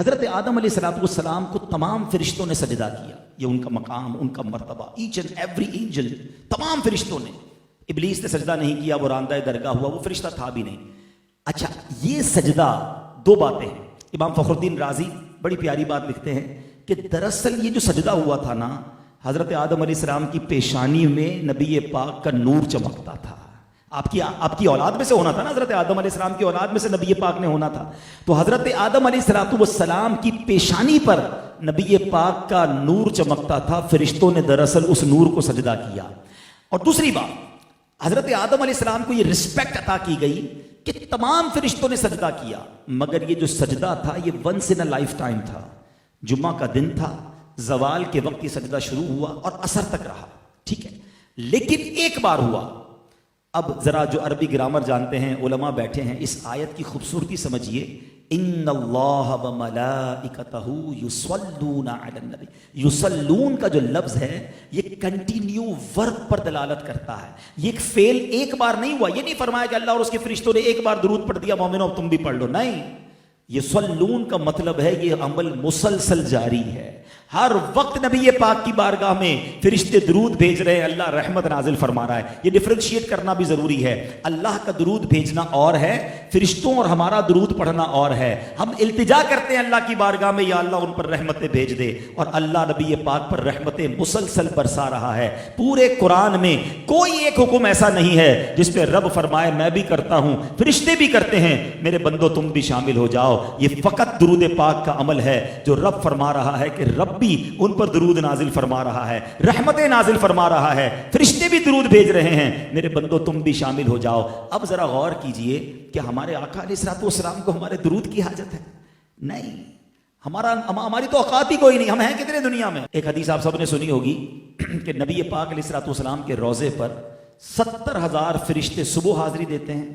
حضرت آدم علیہ السلام کو تمام فرشتوں نے سجدہ کیا، یہ ان کا مقام، ان کا مرتبہ، ایچ اینڈ ایوری اینجل، تمام فرشتوں نے۔ ابلیس نے سجدہ نہیں کیا، وہ راندہ درگاہ ہوا، وہ فرشتہ تھا بھی نہیں۔ اچھا، یہ سجدہ دو باتیں ہیں۔ امام فخر الدین رازی بڑی پیاری بات لکھتے ہیں کہ دراصل یہ جو سجدہ ہوا تھا نا، حضرت آدم علیہ السلام کی پیشانی میں نبی پاک کا نور چمکتا تھا۔ آپ کی اولاد میں سے ہونا تھا نا، حضرت آدم علیہ السلام کی اولاد میں سے نبی پاک نے ہونا تھا، تو حضرت آدم علیہ السلام کی پیشانی پر نبی پاک کا نور چمکتا تھا۔ فرشتوں نے دراصل اس نور کو سجدہ کیا۔ اور دوسری بات، حضرت آدم علیہ السلام کو یہ رسپیکٹ عطا کی گئی کہ تمام فرشتوں نے سجدہ کیا، مگر یہ جو سجدہ تھا یہ once in a lifetime تھا۔ جمعہ کا دن تھا، زوال کے وقت یہ سجدہ شروع ہوا اور عصر تک رہا، ٹھیک ہے، لیکن ایک بار ہوا۔ اب ذرا جو عربی گرامر جانتے ہیں، علماء بیٹھے ہیں، اس آیت کی خوبصورتی سمجھیے۔ ان اللہ وملائکتہ یصلون علی النبی، یصلون کا جو لفظ ہے یہ کنٹینیو ورب پر دلالت کرتا ہے۔ یہ ایک فعل ایک بار نہیں ہوا، یہ نہیں فرمایا کہ اللہ اور اس کے فرشتوں نے ایک بار درود پڑھ دیا مومنو تم بھی پڑھ لو، نہیں۔ یصلون کا مطلب ہے یہ عمل مسلسل جاری ہے، ہر وقت نبی پاک کی بارگاہ میں فرشتے درود بھیج رہے ہیں، اللہ رحمت نازل فرما رہا ہے۔ یہ ڈفرینشیٹ کرنا بھی ضروری ہے، اللہ کا درود بھیجنا اور ہے، فرشتوں اور ہمارا درود پڑھنا اور ہے۔ ہم التجا کرتے ہیں اللہ کی بارگاہ میں، یا اللہ ان پر رحمتیں بھیج دے، اور اللہ نبی پاک پر رحمتیں مسلسل برسا رہا ہے۔ پورے قرآن میں کوئی ایک حکم ایسا نہیں ہے جس پہ رب فرمائے میں بھی کرتا ہوں، فرشتے بھی کرتے ہیں، میرے بندو تم بھی شامل ہو جاؤ۔ یہ فقط درود پاک کا عمل ہے جو رب فرما رہا ہے کہ رب بھی ان پر درود نازل فرما رہا ہے، رحمتیں نازل فرما رہا ہے، فرشتے بھی درود بھیج رہے ہیں، میرے بندو تم بھی شامل ہو جاؤ۔ اب ذرا غور کیجئے کہ ہمارے آقا علیہ السلام کو ہمارے درود کی حاجت ہے؟ نہیں، ہماری تو اوقات ہی کوئی نہیں، ہم ہیں کتنے دنیا میں۔ ایک حدیث آپ سب نے سنی ہوگی کہ نبی پاک علیہ السلام کے روضے پر 70,000 فرشتے صبح حاضری دیتے ہیں،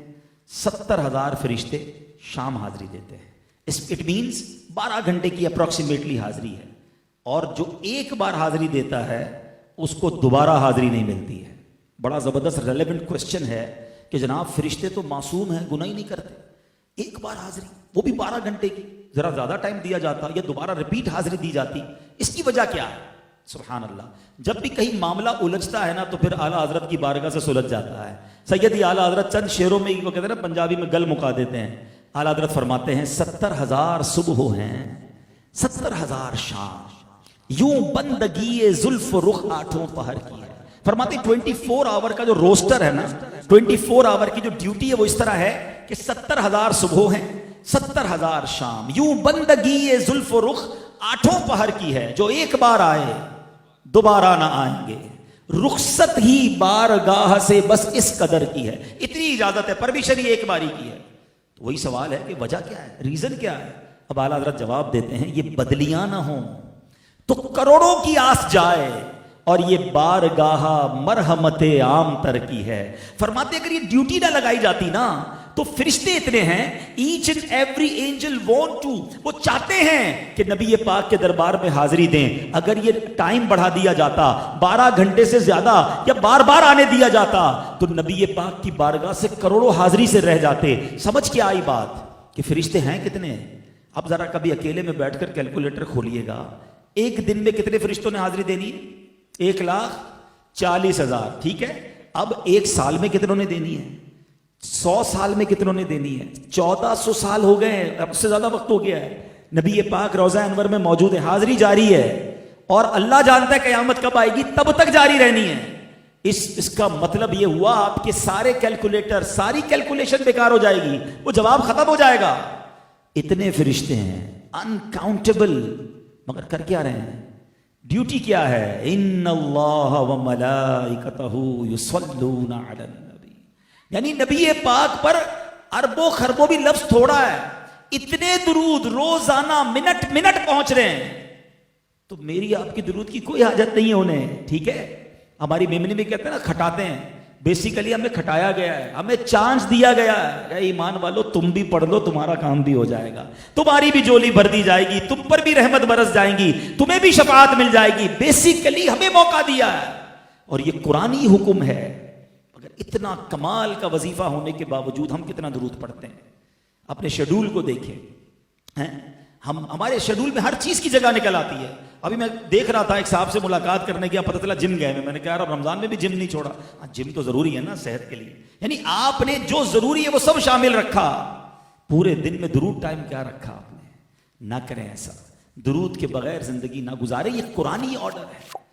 70,000 فرشتے شام حاضری دیتے ہیں۔ اٹ مینز 12 گھنٹے کی اپروکسیمیٹلی حاضری ہے، اور جو ایک بار حاضری دیتا ہے اس کو دوبارہ حاضری نہیں ملتی ہے۔ بڑا زبردست ریلیونٹ کوشچن ہے کہ جناب فرشتے تو معصوم ہیں، گناہ ہی نہیں کرتے، ایک بار حاضری وہ بھی 12 گھنٹے کی، ذرا زیادہ ٹائم دیا جاتا یا دوبارہ ریپیٹ حاضری دی جاتی، اس کی وجہ کیا ہے؟ سبحان اللہ، جب بھی کہیں معاملہ الجھتا ہے نا تو پھر اعلیٰ حضرت کی بارگاہ سے سلجھ جاتا ہے۔ سیدی اعلیٰ حضرت چند شعروں میں وہ کہتے ہیں نا، پنجابی میں گل مکا دیتے ہیں۔ اعلیٰ حضرت فرماتے ہیں 70,000 صبح ہیں، 70,000 شام، یوں بندگی زلف رخ آٹھوں پہر کی ہے۔ فرماتے 24 آور کا جو روسٹر ہے نا، 24 آور کی جو ڈیوٹی ہے وہ اس طرح ہے کہ 70,000 صبح ہیں، 70,000 شام، یوں بندگی زلف رخ آٹھوں پہر کی ہے، جو ایک بار آئے دوبارہ نہ آئیں گے، رخصت ہی بارگاہ سے بس اس قدر کی ہے۔ اتنی اجازت ہے، پرمیشن ہی ایک باری کی ہے۔ تو وہی سوال ہے کہ وجہ کیا ہے، ریزن کیا ہے؟ اب اعلیٰ حضرت جواب دیتے ہیں یہ بدلیاں نہ ہوں تو کروڑوں کی آس جائے، اور یہ بارگاہ مرحمت عام تر کی ہے۔ فرماتے اگر یہ ڈیوٹی نہ لگائی جاتی نا تو فرشتے اتنے ہیں، each and every angel want to, وہ چاہتے ہیں کہ نبی پاک کے دربار میں حاضری دیں۔ اگر یہ ٹائم بڑھا دیا جاتا، 12 گھنٹے سے زیادہ یا بار بار آنے دیا جاتا، تو نبی پاک کی بارگاہ سے کروڑوں حاضری سے رہ جاتے۔ سمجھ کے آئی بات کہ فرشتے ہیں کتنے؟ اب ذرا کبھی اکیلے میں بیٹھ کر کیلکولیٹر کھولیے گا، ایک دن میں کتنے فرشتوں نے حاضری دینی ہے؟ 1,40,000، ٹھیک ہے۔ اب ایک سال میں کتنوں نے دینی ہے؟ 100 سال میں کتنوں نے دینی ہے؟ 1400 سال ہو گئے ہیں، اب سے زیادہ وقت ہو گیا ہے۔ نبی پاک روضہ انور میں موجود ہے، حاضری جاری ہے، اور اللہ جانتا ہے قیامت کب آئے گی، تب تک جاری رہنی ہے۔ اس کا مطلب یہ ہوا آپ کے سارے کیلکولیٹر، ساری کیلکولیشن بیکار ہو جائے گی، وہ جواب ختم ہو جائے گا۔ اتنے فرشتے ہیں انکاؤنٹیبل، مگر کر کیا رہے ہیں؟ ڈیوٹی کیا ہے؟ ان اللہ وملائکتہ یصلون علی النبی، یعنی نبی پاک پر اربوں خربوں بھی لفظ تھوڑا ہے، اتنے درود روزانہ منٹ منٹ پہنچ رہے ہیں، تو میری آپ کی درود کی کوئی حاجت نہیں ہے انہیں، ٹھیک ہے۔ ہماری میمنی میں کہتے ہیں نا کھٹاتے ہیں، بیسیکلی ہمیں کھٹایا گیا ہے، ہمیں چانس دیا گیا ہے، اے ایمان والو تم بھی پڑھ لو، تمہارا کام بھی ہو جائے گا، تمہاری بھی جولی بھر دی جائے گی، تم پر بھی رحمت برس جائیں گی، تمہیں بھی شفاعت مل جائے گی۔ بیسیکلی ہمیں موقع دیا ہے، اور یہ قرآنی حکم ہے۔ مگر اتنا کمال کا وظیفہ ہونے کے باوجود ہم کتنا درود پڑھتے ہیں؟ اپنے شیڈول کو دیکھیں، ہمارے شیڈول میں ہر چیز کی جگہ نکل آتی ہے. ابھی میں دیکھ رہا تھا ایک صاحب سے ملاقات کرنے گیا, پتہ چلا جم گئے میں نے کہا یار رمضان میں بھی جم نہیں چھوڑا. جم تو ضروری ہے نا صحت کے لیے, یعنی آپ نے جو ضروری ہے وہ سب شامل رکھا. پورے دن میں درود ٹائم کیا رکھا آپ نے؟ نہ کریں ایسا, درود کے بغیر زندگی نہ گزارے. یہ قرآنی آرڈر ہے.